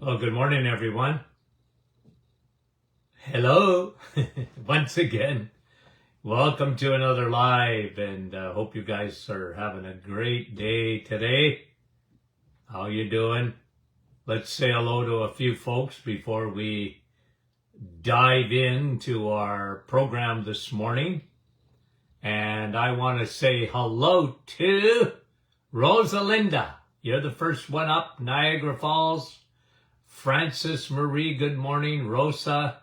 Well, good morning, everyone. Hello, once again. Welcome to another live, and hope you guys are having a great day today. How you doing? Let's say hello to a few folks before we dive into our program this morning. And I want to say hello to Rosalinda. You're the first one up, Niagara Falls. Francis Marie, good morning. Rosa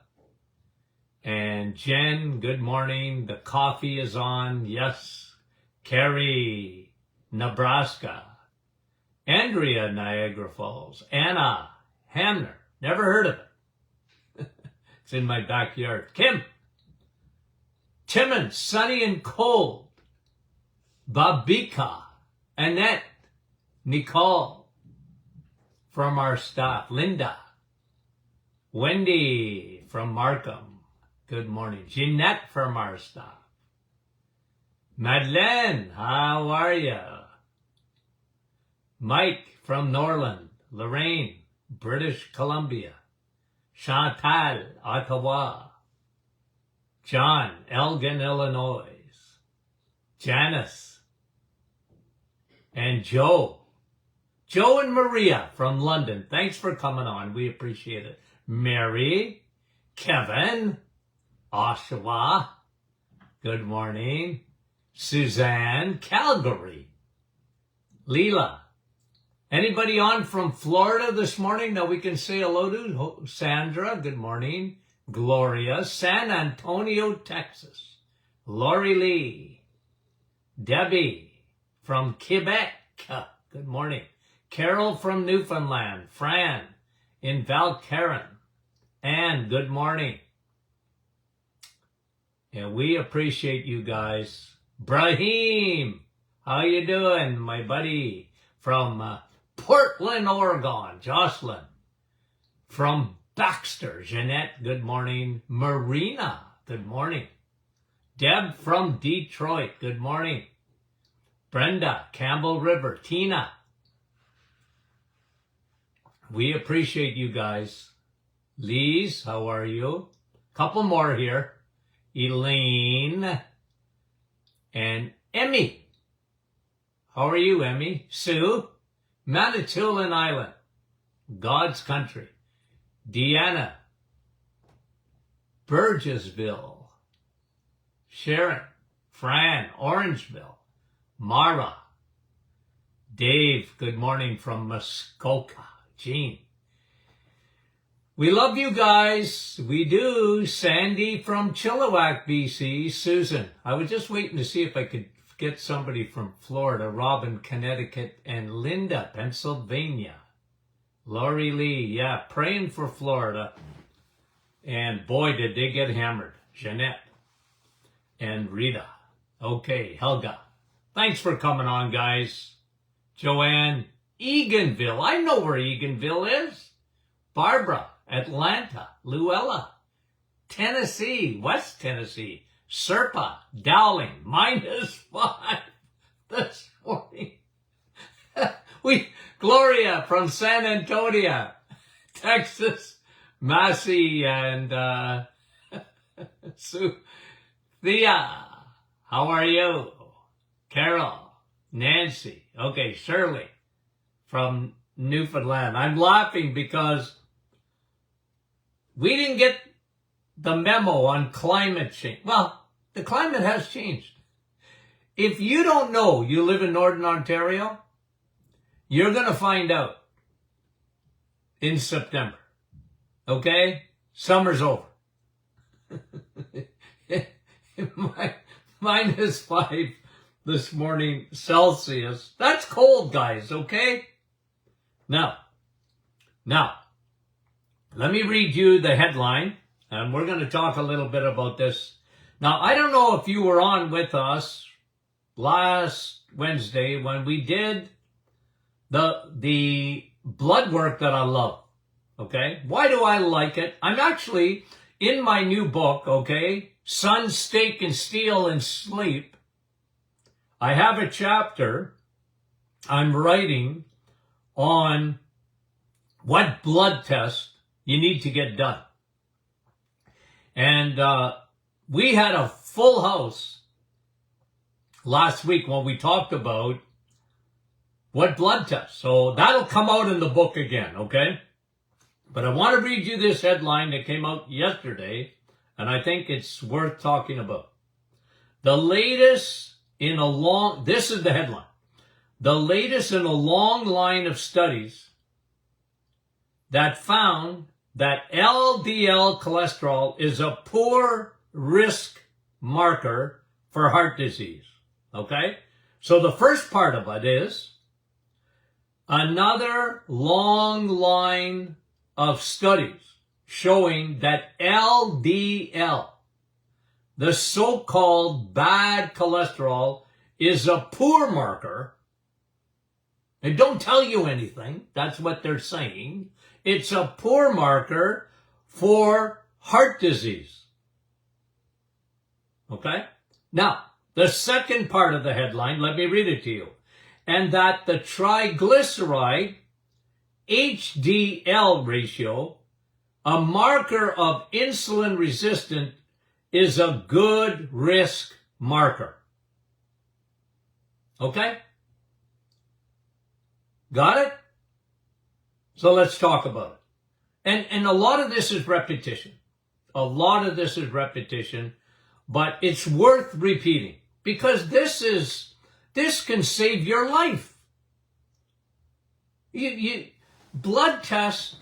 and Jen, good morning. The coffee is on. Yes. Carrie, Nebraska. Andrea, Niagara Falls. Anna, Hamner. Never heard of it. It's in my backyard. Kim. Timmons, sunny and cold. Babika. Annette. Nicole. From our staff, Linda, Wendy from Markham, good morning. Jeanette from our staff. Madeleine, how are you? Mike from Norland, Lorraine, British Columbia. Chantal, Ottawa. John, Elgin, Illinois. Janice. And Joe and Maria from London, thanks for coming on. We appreciate it. Mary, Kevin, Oshawa, good morning. Suzanne, Calgary. Leela. Anybody on from Florida this morning that we can say hello to? Sandra, good morning. Gloria, San Antonio, Texas. Lori Lee. Debbie from Quebec, good morning. Carol from Newfoundland, Fran in Valcaron, and good morning. And we appreciate you guys. Brahim, how you doing, my buddy? From Portland, Oregon, Jocelyn. From Baxter, Jeanette, good morning. Marina, good morning. Deb from Detroit, good morning. Brenda, Campbell River, Tina. We appreciate you guys. Lise, how are you? Couple more here. Elaine and Emmy. How are you, Emmy? Sue, Manitoulin Island, God's country. Deanna, Burgessville. Sharon, Fran, Orangeville. Mara. Dave, good morning from Muskoka. Jean. We love you guys. We do. Sandy from Chilliwack, BC. Susan. I was just waiting to see if I could get somebody from Florida. Robin, Connecticut. And Linda, Pennsylvania. Lori Lee. Yeah, praying for Florida. And boy, did they get hammered. Jeanette. And Rita. Okay, Helga. Thanks for coming on, guys. Joanne. Eganville. I know where Eganville is. Barbara, Atlanta, Luella, Tennessee, West Tennessee, Serpa, Dowling, -5 this morning. Gloria from San Antonio, Texas, Massey and Sue. Thea, how are you? Carol, Nancy, okay, Shirley. From Newfoundland. I'm laughing because we didn't get the memo on climate change. Well, the climate has changed. If you don't know you live in Northern Ontario, you're going to find out in September. Okay? Summer's over. -5 this morning Celsius. That's cold, guys, okay? Now, let me read you the headline, and we're going to talk a little bit about this. Now, I don't know if you were on with us last Wednesday when we did the blood work that I love, okay? Why do I like it? I'm actually, in my new book, okay, Sun, Steak, and Steel and Sleep, I have a chapter I'm writing on what blood test you need to get done. And we had a full house last week when we talked about what blood test. So that'll come out in the book again, okay? But I want to read you this headline that came out yesterday, and I think it's worth talking about. The latest in a long, this is the headline. The latest in a long line of studies that found that LDL cholesterol is a poor risk marker for heart disease. Okay? So the first part of it is another long line of studies showing that LDL, the so-called bad cholesterol, is a poor marker. They don't tell you anything. That's what they're saying. It's a poor marker for heart disease. Okay? Now, the second part of the headline, let me read it to you. And that the triglyceride HDL ratio, a marker of insulin resistance, is a good risk marker. Okay? Got it? So let's talk about it. And a lot of this is repetition. A lot of this is repetition, but it's worth repeating because this can save your life. Blood tests,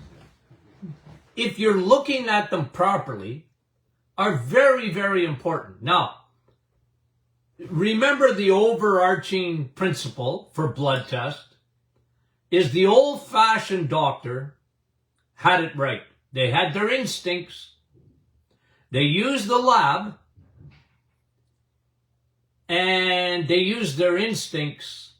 if you're looking at them properly, are very, very important. Now, remember the overarching principle for blood tests is the old-fashioned doctor had it right. They had their instincts. They used the lab, and they used their instincts,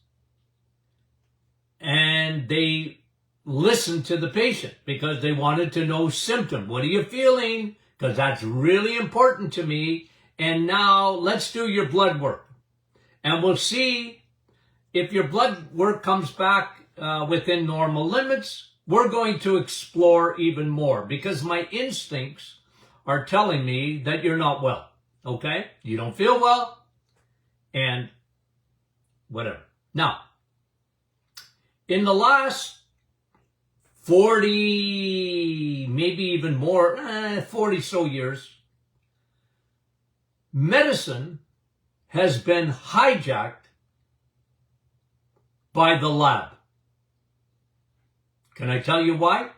and they listened to the patient because they wanted to know symptom. What are you feeling? Because that's really important to me. And now let's do your blood work. And we'll see if your blood work comes back within normal limits. We're going to explore even more because my instincts are telling me that you're not well. Okay? You don't feel well and whatever. Now, in the last 40, maybe even more, 40 so years, medicine has been hijacked by the lab. Can I tell you why?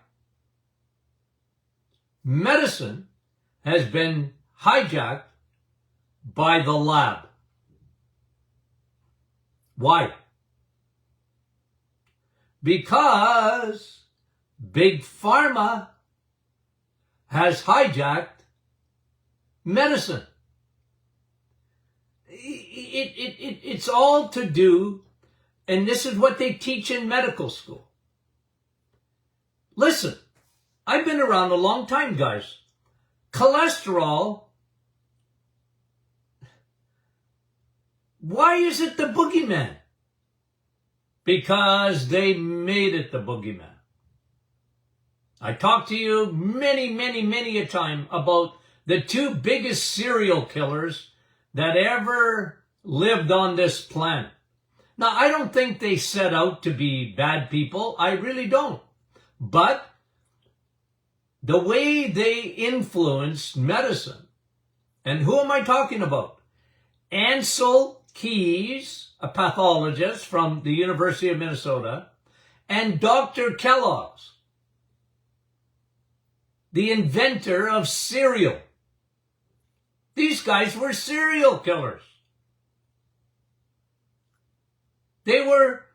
Medicine has been hijacked by the lab. Why? Because Big Pharma has hijacked medicine. It's all to do, and this is what they teach in medical school. Listen, I've been around a long time, guys. Cholesterol, why is it the boogeyman? Because they made it the boogeyman. I talked to you many a time about the two biggest serial killers that ever lived on this planet. Now, I don't think they set out to be bad people. I really don't. But the way they influenced medicine, and who am I talking about? Ansel Keys, a pathologist from the University of Minnesota, and Dr. Kellogg's, the inventor of cereal. These guys were serial killers. They were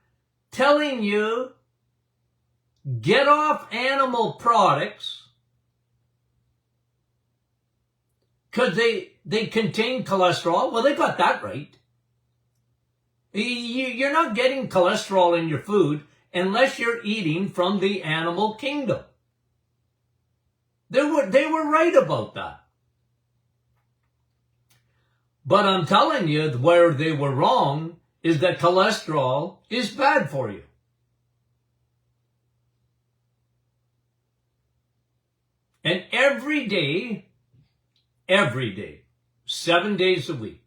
telling you, get off animal products because they contain cholesterol. Well, they got that right. You're not getting cholesterol in your food unless you're eating from the animal kingdom. They were right about that. But I'm telling you, where they were wrong is that cholesterol is bad for you. every day, 7 days a week,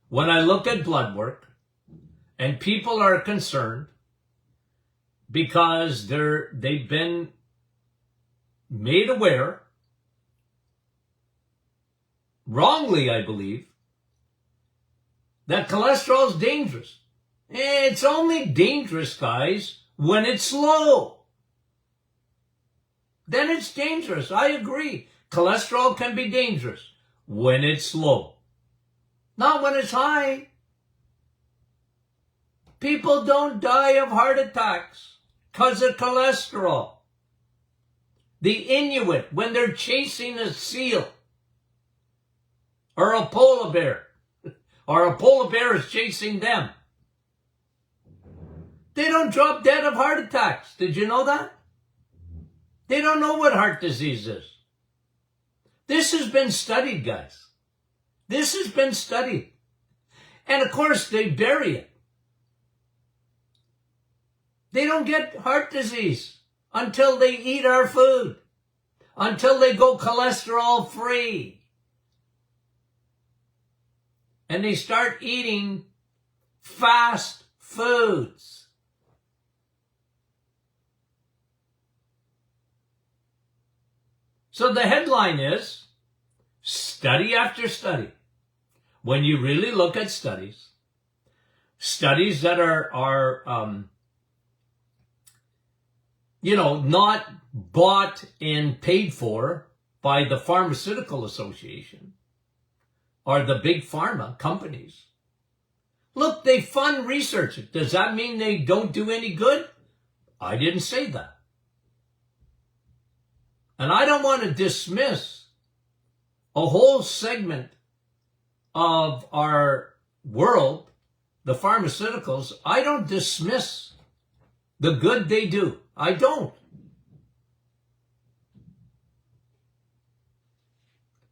when I look at blood work and people are concerned because they've been made aware, wrongly I believe, that cholesterol is dangerous. It's only dangerous, guys, when it's low. Then it's dangerous. I agree. Cholesterol can be dangerous when it's low. Not when it's high. People don't die of heart attacks because of cholesterol. The Inuit, when they're chasing a seal or a polar bear, or a polar bear is chasing them, they don't drop dead of heart attacks. Did you know that? They don't know what heart disease is. This has been studied, guys. This has been studied. And of course, they bury it. They don't get heart disease until they eat our food, until they go cholesterol free. And they start eating fast foods. So the headline is, study after study. When you really look at studies that are not bought and paid for by the Pharmaceutical Association or the big pharma companies. Look, they fund research. Does that mean they don't do any good? I didn't say that. And I don't want to dismiss a whole segment of our world, the pharmaceuticals. I don't dismiss the good they do. I don't.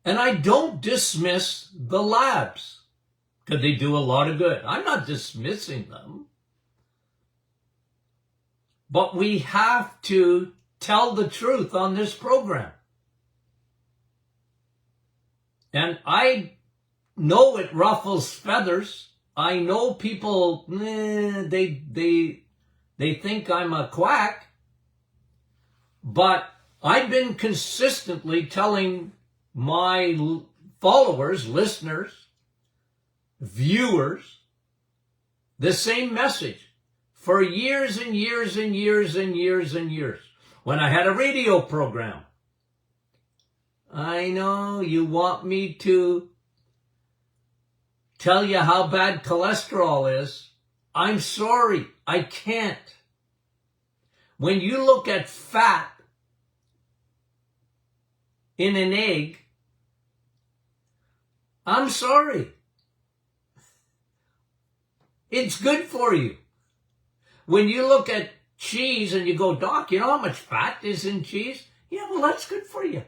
And I don't dismiss the labs because they do a lot of good. I'm not dismissing them. But we have to tell the truth on this program. And I know it ruffles feathers. I know people, they think I'm a quack. But I've been consistently telling my followers, listeners, viewers, the same message for years and years and years and years and years. When I had a radio program, I know you want me to tell you how bad cholesterol is. I'm sorry, I can't. When you look at fat in an egg, I'm sorry. It's good for you. When you look at cheese and you go, Doc, you know how much fat is in cheese? Yeah, well, that's good for you.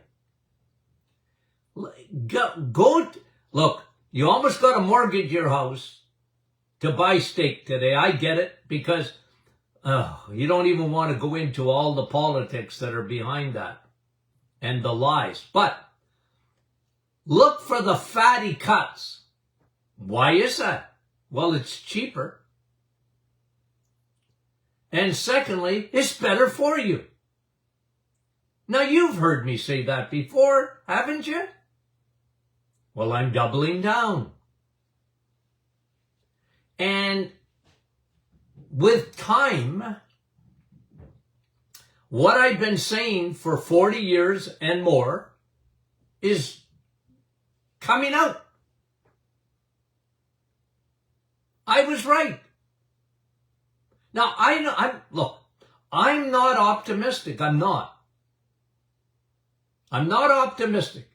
Look, you almost got to mortgage your house to buy steak today. I get it, because you don't even want to go into all the politics that are behind that and the lies. But look for the fatty cuts. Why is that? Well, it's cheaper. And secondly, it's better for you. Now, you've heard me say that before, haven't you? Well, I'm doubling down. And with time, what I've been saying for 40 years and more is coming out. I was right. Now, I'm not optimistic. I'm not optimistic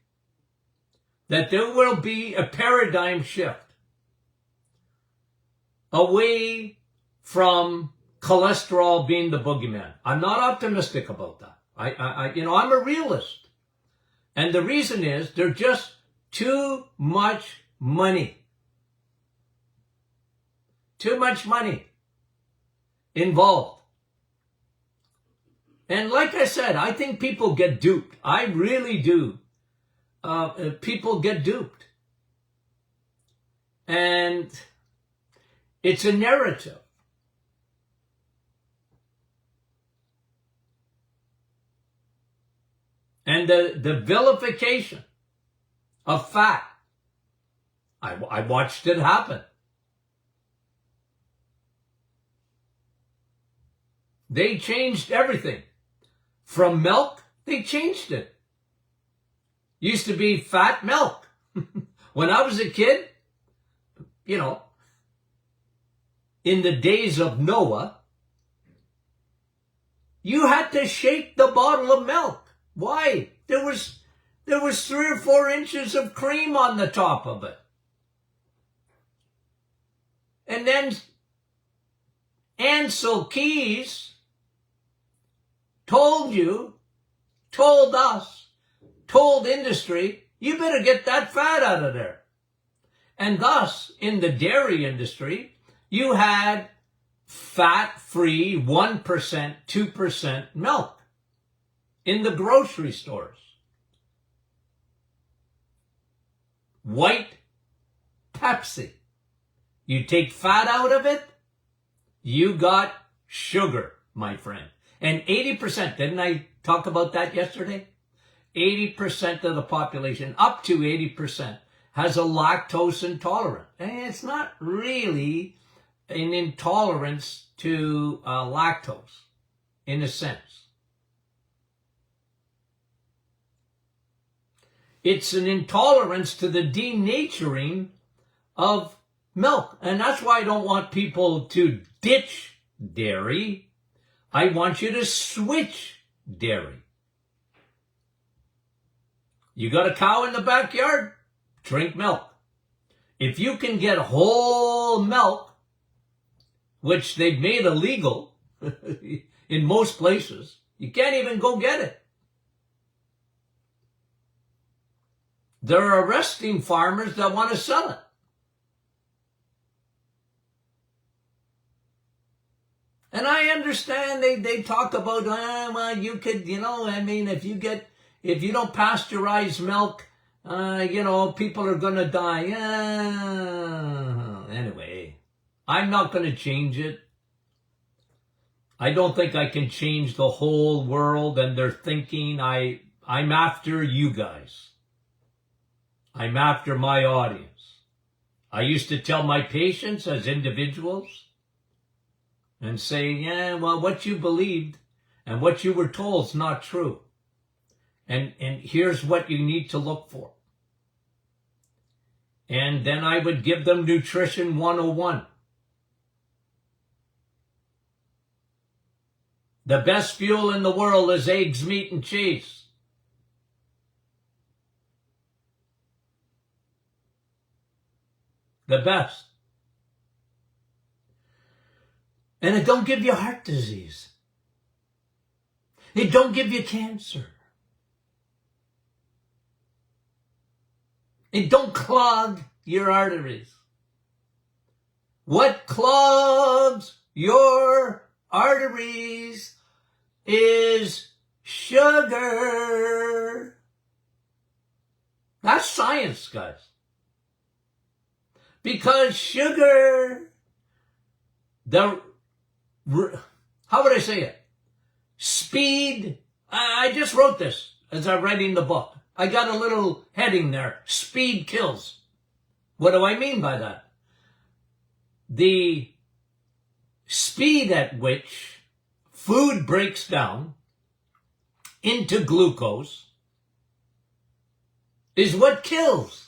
that there will be a paradigm shift away from cholesterol being the boogeyman. I'm not optimistic about that. I'm a realist. And the reason is there's just too much money. Too much money involved. And like I said, I think people get duped. I really do. People get duped. And it's a narrative. And the vilification of fat. I watched it happen. They changed everything. From milk, they changed it. Used to be fat milk. When I was a kid, you know, in the days of Noah, you had to shake the bottle of milk. Why? There was 3 or 4 inches of cream on the top of it. And then Ansel Keys told us, told industry, you better get that fat out of there. And thus, in the dairy industry, you had fat-free 1%, 2% milk in the grocery stores. White Pepsi. You take fat out of it, you got sugar, my friend. And 80%, didn't I talk about that yesterday? 80% of the population, up to 80%, has a lactose intolerance. And it's not really an intolerance to lactose, in a sense. It's an intolerance to the denaturing of milk. And that's why I don't want people to ditch dairy. I want you to switch dairy. You got a cow in the backyard? Drink milk. If you can get whole milk, which they've made illegal in most places, you can't even go get it. They're arresting farmers that want to sell it. And I understand they talk about, well, you could, I mean, if you don't pasteurize milk, people are going to die. Anyway, I'm not going to change it. I don't think I can change the whole world and their thinking. I'm after you guys. I'm after my audience. I used to tell my patients as individuals and say, yeah, well, what you believed and what you were told is not true. And here's what you need to look for. And then I would give them Nutrition 101. The best fuel in the world is eggs, meat, and cheese. The best. And it don't give you heart disease. It don't give you cancer. It don't clog your arteries. What clogs your arteries is sugar. That's science, guys. Because sugar, how would I say it? Speed. I just wrote this as I'm writing the book. I got a little heading there. Speed kills. What do I mean by that? The speed at which food breaks down into glucose is what kills.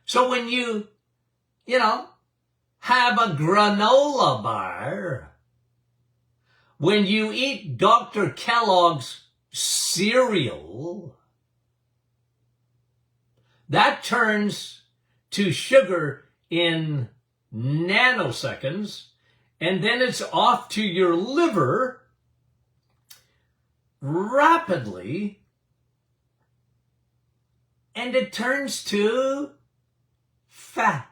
So when you have a granola bar, when you eat Dr. Kellogg's cereal, that turns to sugar in nanoseconds, and then it's off to your liver rapidly, and it turns to fat.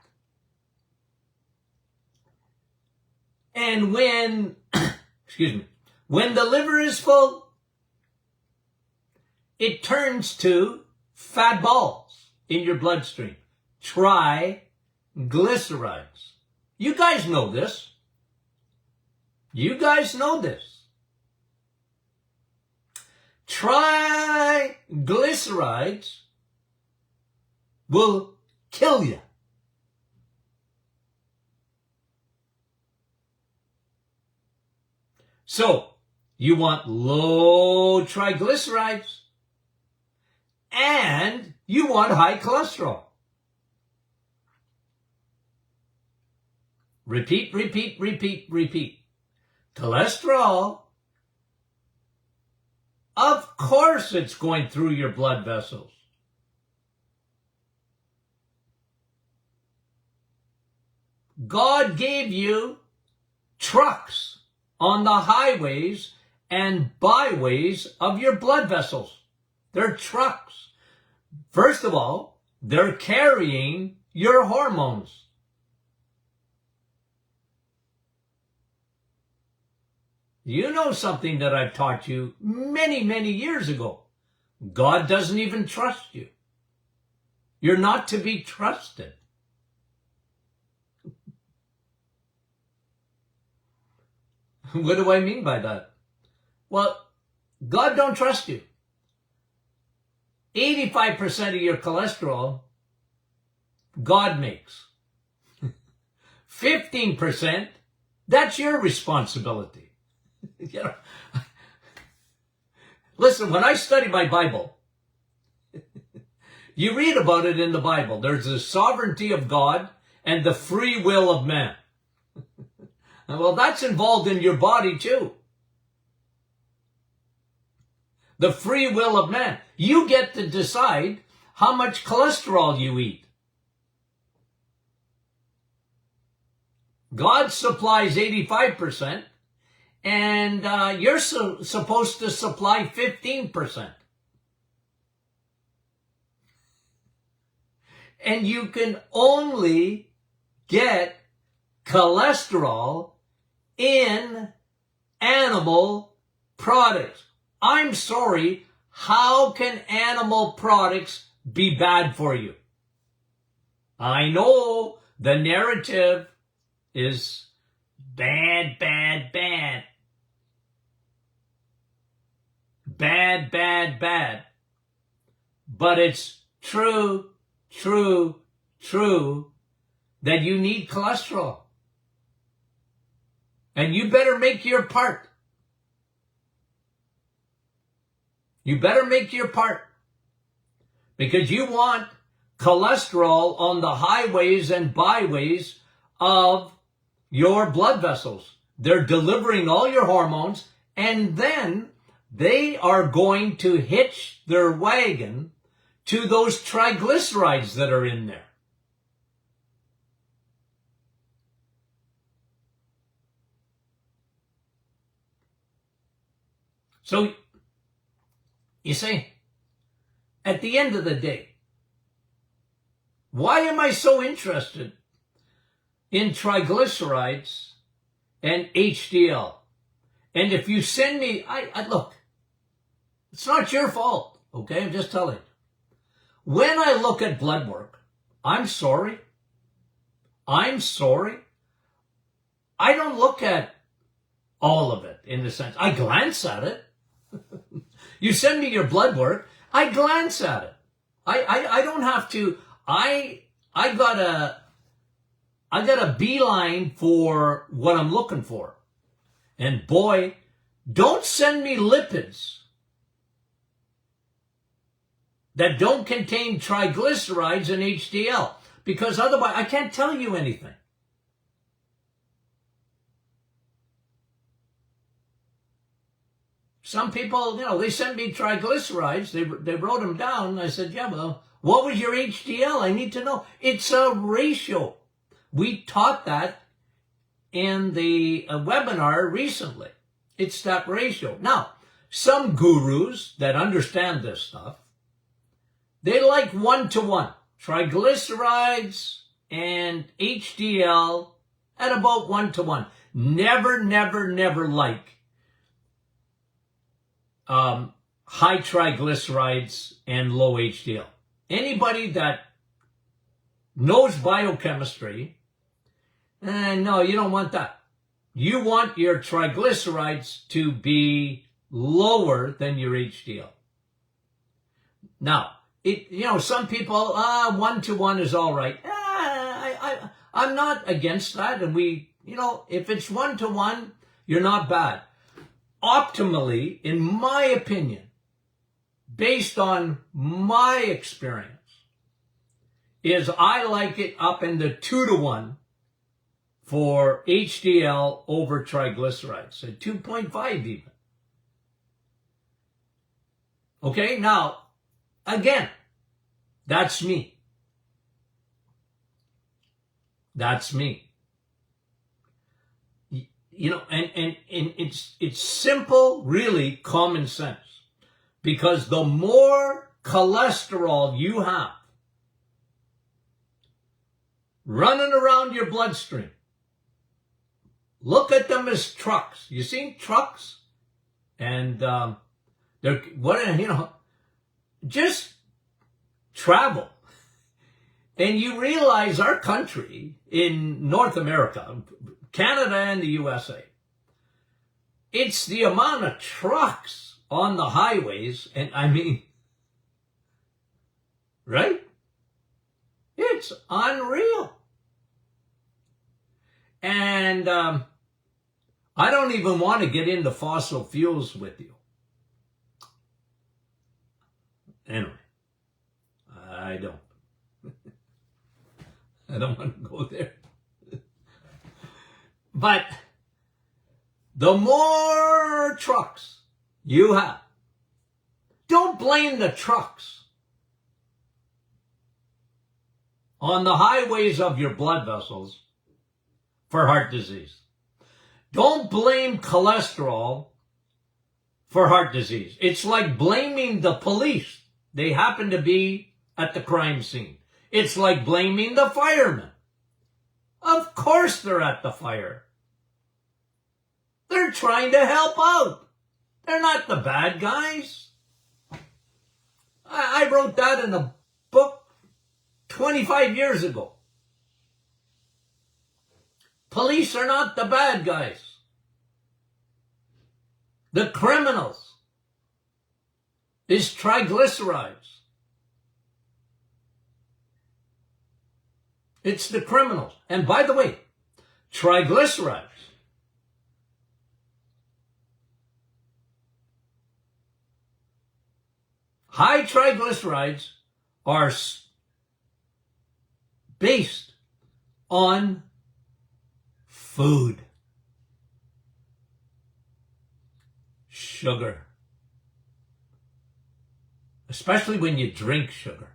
And when When the liver is full, it turns to fat balls in your bloodstream. Triglycerides. You guys know this. You guys know this. Triglycerides will kill you. So, you want low triglycerides and you want high cholesterol. Repeat, repeat, repeat, repeat. Cholesterol, of course it's going through your blood vessels. God gave you trucks on the highways and byways of your blood vessels. They're trucks. First of all, they're carrying your hormones. You know something that I've taught you many, many years ago. God doesn't even trust you. You're not to be trusted. What do I mean by that? Well, God don't trust you. 85% of your cholesterol, God makes. 15%, that's your responsibility. You know, listen, when I study my Bible, you read about it in the Bible. There's the sovereignty of God and the free will of man. Well, that's involved in your body too. The free will of man. You get to decide how much cholesterol you eat. God supplies 85%, and you're supposed to supply 15%. And you can only get cholesterol in animal products. I'm sorry, how can animal products be bad for you? I know the narrative is bad, bad, bad. Bad, bad, bad. But it's true, true, true that you need cholesterol. And you better make your part. You better make your part. Because you want cholesterol on the highways and byways of your blood vessels. They're delivering all your hormones, and then they are going to hitch their wagon to those triglycerides that are in there. So, you see, at the end of the day, why am I so interested in triglycerides and HDL? And if you send me, look, it's not your fault, okay? I'm just telling you. When I look at blood work, I'm sorry. I don't look at all of it in the sense, I glance at it. You send me your blood work, I glance at it. I don't have to, I got a beeline for what I'm looking for. And boy, don't send me lipids that don't contain triglycerides and HDL, because otherwise I can't tell you anything. Some people, they sent me triglycerides. They wrote them down. I said, yeah, well, what was your HDL? I need to know. It's a ratio. We taught that in the webinar recently. It's that ratio. Now, some gurus that understand this stuff, they like 1-to-1. Triglycerides and HDL at about 1-to-1. Never, never, never like high triglycerides and low HDL. Anybody that knows biochemistry, no, you don't want that. You want your triglycerides to be lower than your HDL. Now, some people, 1-to-1 is all right. I'm not against that. And if it's 1-to-1, you're not bad. Optimally, in my opinion, based on my experience, is I like it up in the 2-to-1 for HDL over triglycerides, so 2.5 even. Okay, now, again, that's me. That's me. And it's simple, really common sense. Because the more cholesterol you have running around your bloodstream, look at them as trucks. You seen trucks? And just travel. And you realize our country in North America, Canada and the USA, it's the amount of trucks on the highways, and right? It's unreal. And I don't even want to get into fossil fuels with you. Anyway, I don't. I don't want to go there. But the more trucks you have, don't blame the trucks on the highways of your blood vessels for heart disease. Don't blame cholesterol for heart disease. It's like blaming the police. They happen to be at the crime scene. It's like blaming the firemen. Of course they're at the fire. They're trying to help out. They're not the bad guys. I wrote that in a book 25 years ago. Police are not the bad guys. The criminals is triglycerides. It's the criminals. And by the way, triglycerides, high triglycerides are based on food. Sugar. Especially when you drink sugar.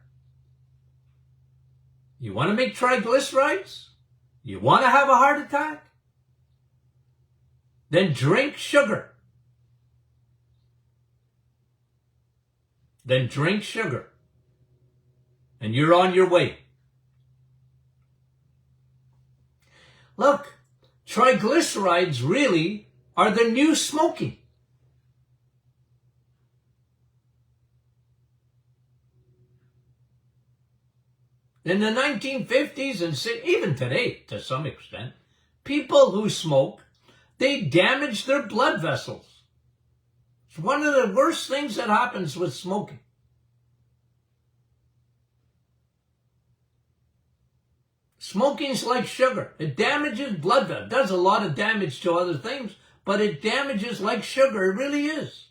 You want to make triglycerides? You want to have a heart attack? Then drink sugar. Then drink sugar. And you're on your way. Look, triglycerides really are the new smoking. In the 1950s and even today, to some extent, people who smoke, they damage their blood vessels. It's one of the worst things that happens with smoking. Smoking's like sugar. It damages blood vessels. It does a lot of damage to other things, but it damages like sugar. It really is.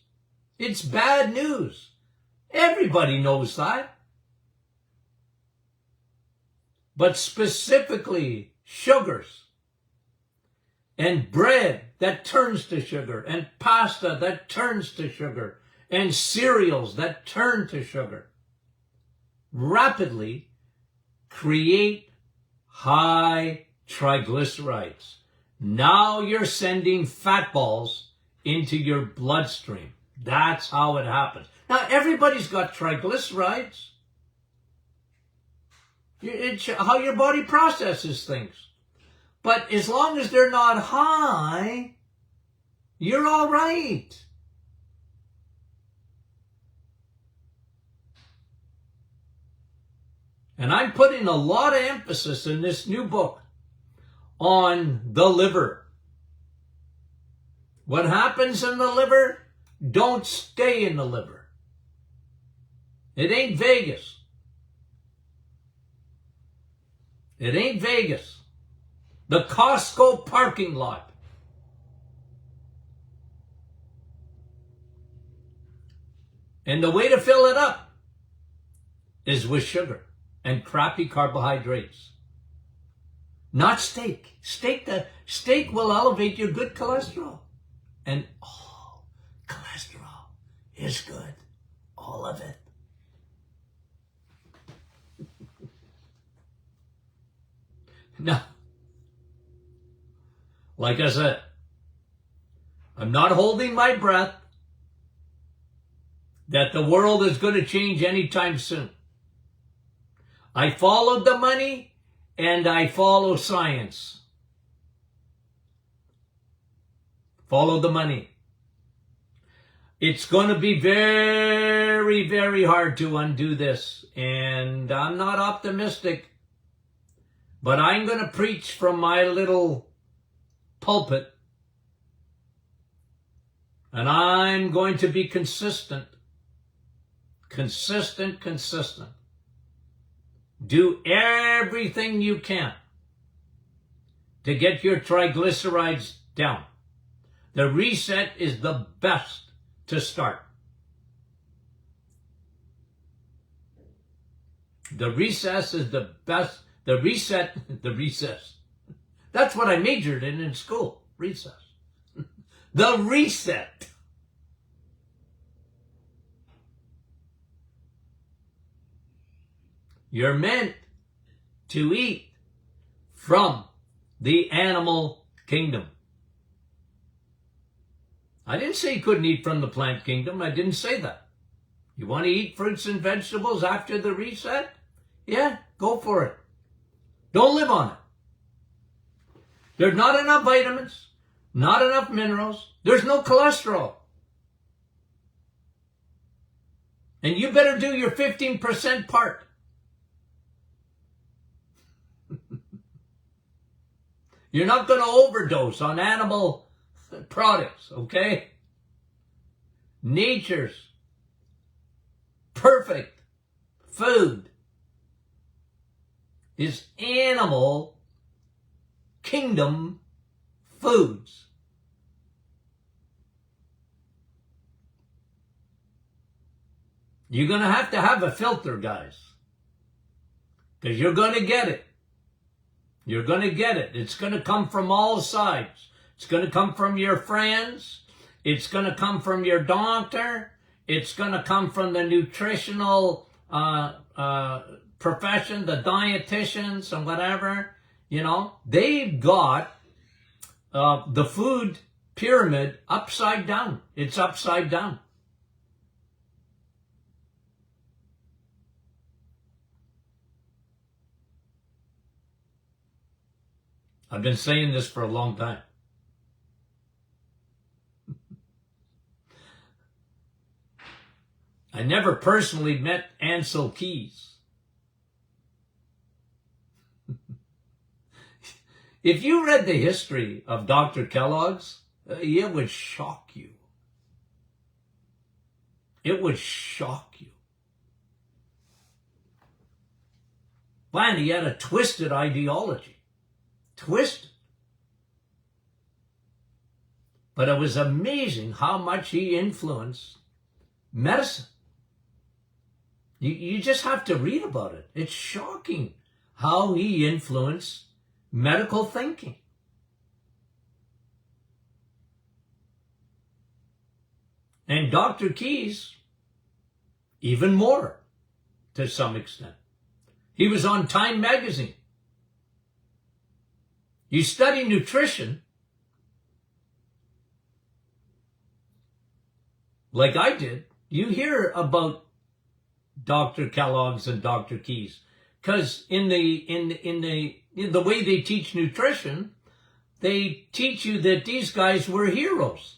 It's bad news. Everybody knows that. But specifically sugars and bread that turns to sugar and pasta that turns to sugar and cereals that turn to sugar rapidly create high triglycerides. Now you're sending fat balls into your bloodstream. That's how it happens. Now everybody's got triglycerides. It's how your body processes things. But as long as they're not high, you're all right. And I'm putting a lot of emphasis in this new book on the liver. What happens in the liver, don't stay in the liver. It ain't Vegas. It ain't Vegas. The Costco parking lot. And the way to fill it up is with sugar and crappy carbohydrates. Not steak. Steak will elevate your good cholesterol. And cholesterol is good. All of it. Now, like I said, I'm not holding my breath that the world is going to change anytime soon. I followed the money and I follow science. Follow the money. It's going to be very, very hard to undo this. And I'm not optimistic. But I'm going to preach from my little pulpit. And I'm going to be consistent. Consistent. Do everything you can to get your triglycerides down. The reset is the best to start. The recess is the best. The recess. That's what I majored in school. Recess. The reset. You're meant to eat from the animal kingdom. I didn't say you couldn't eat from the plant kingdom. I didn't say that. You want to eat fruits and vegetables after the reset? Yeah, go for it. Don't live on it. There's not enough vitamins, not enough minerals. There's no cholesterol. And you better do your 15% part. You're not going to overdose on animal products, okay? Nature's perfect food is animal kingdom foods. You're going to have a filter, guys, because you're going to get it. You're going to get it. It's going to come from all sides. It's going to come from your friends. It's going to come from your doctor. It's going to come from the nutritional profession, the dietitians and whatever. You know, they've got the food pyramid upside down. It's upside down. I've been saying this for a long time. I never personally met Ansel Keys. If you read the history of Dr. Kellogg's, it would shock you. It would shock you. Man, he had a twisted ideology. Twisted. But it was amazing how much he influenced medicine. You just have to read about it. It's shocking how he influenced medical thinking. And Dr. Keys, even more to some extent. He was on Time magazine. You study nutrition, like I did, you hear about Dr. Kellogg's and Dr. Keys, because in the way they teach nutrition, they teach you that these guys were heroes.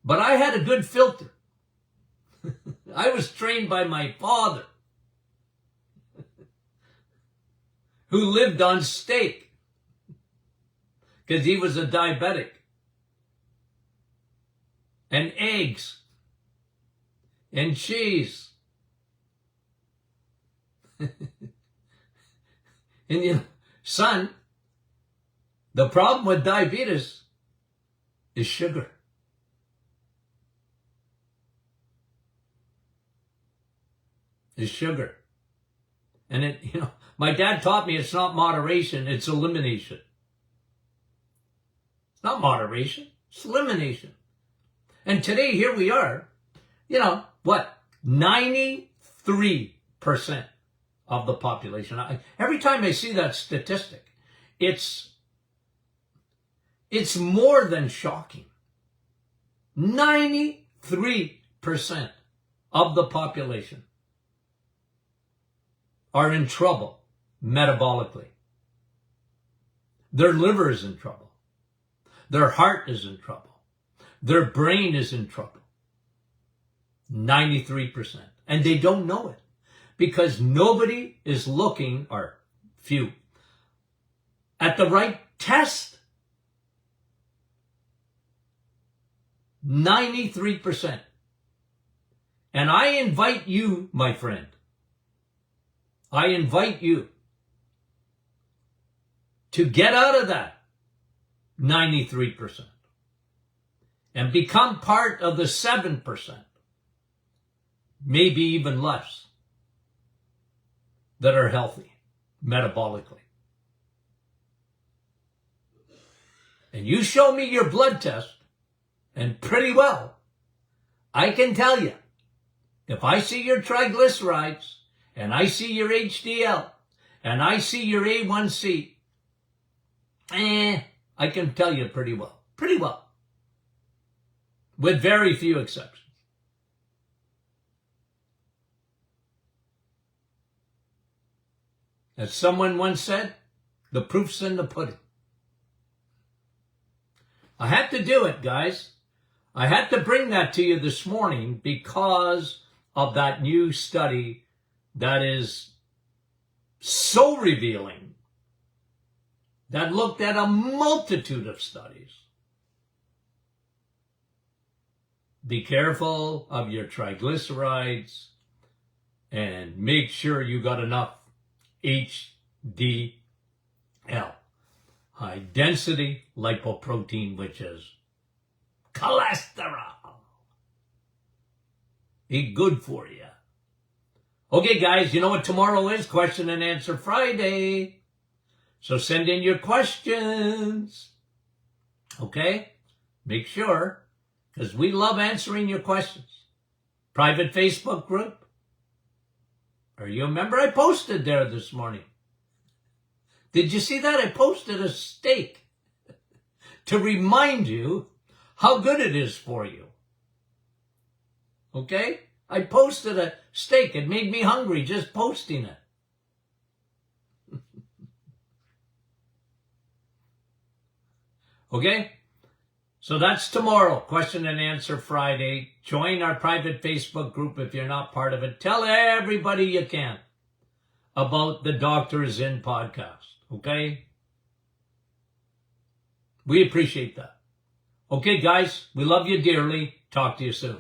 But I had a good filter. I was trained by my father, who lived on steak because he was a diabetic, and eggs and cheese. And son, the problem with diabetes is sugar. Is sugar. And my dad taught me it's not moderation, it's elimination. It's not moderation, it's elimination. And today, here we are, 93% of the population. Every time I see that statistic, it's more than shocking. 93% of the population are in trouble metabolically. Their liver is in trouble. Their heart is in trouble. Their brain is in trouble. 93%. And they don't know it because nobody is looking, or few, at the right test. 93%. And I invite you, my friend, I invite you to get out of that 93% and become part of the 7%, maybe even less, that are healthy metabolically. And you show me your blood test, and pretty well, I can tell you, if I see your triglycerides, and I see your HDL, and I see your A1C, I can tell you pretty well. Pretty well. With very few exceptions. As someone once said, the proof's in the pudding. I had to do it, guys. I had to bring that to you this morning because of that new study that is so revealing, that looked at a multitude of studies. Be careful of your triglycerides and make sure you got enough HDL, high density lipoprotein, which is cholesterol. Eat good for you. Okay, guys, you know what tomorrow is? Question and Answer Friday. So send in your questions. Okay? Make sure, because we love answering your questions. Private Facebook group. Are you a member? I posted there this morning. Did you see that? I posted a steak to remind you how good it is for you. Okay? I posted a steak. It made me hungry just posting it. Okay? So that's tomorrow. Question and Answer Friday. Join our private Facebook group if you're not part of it. Tell everybody you can about the Doctors In podcast. Okay? We appreciate that. Okay, guys, we love you dearly. Talk to you soon.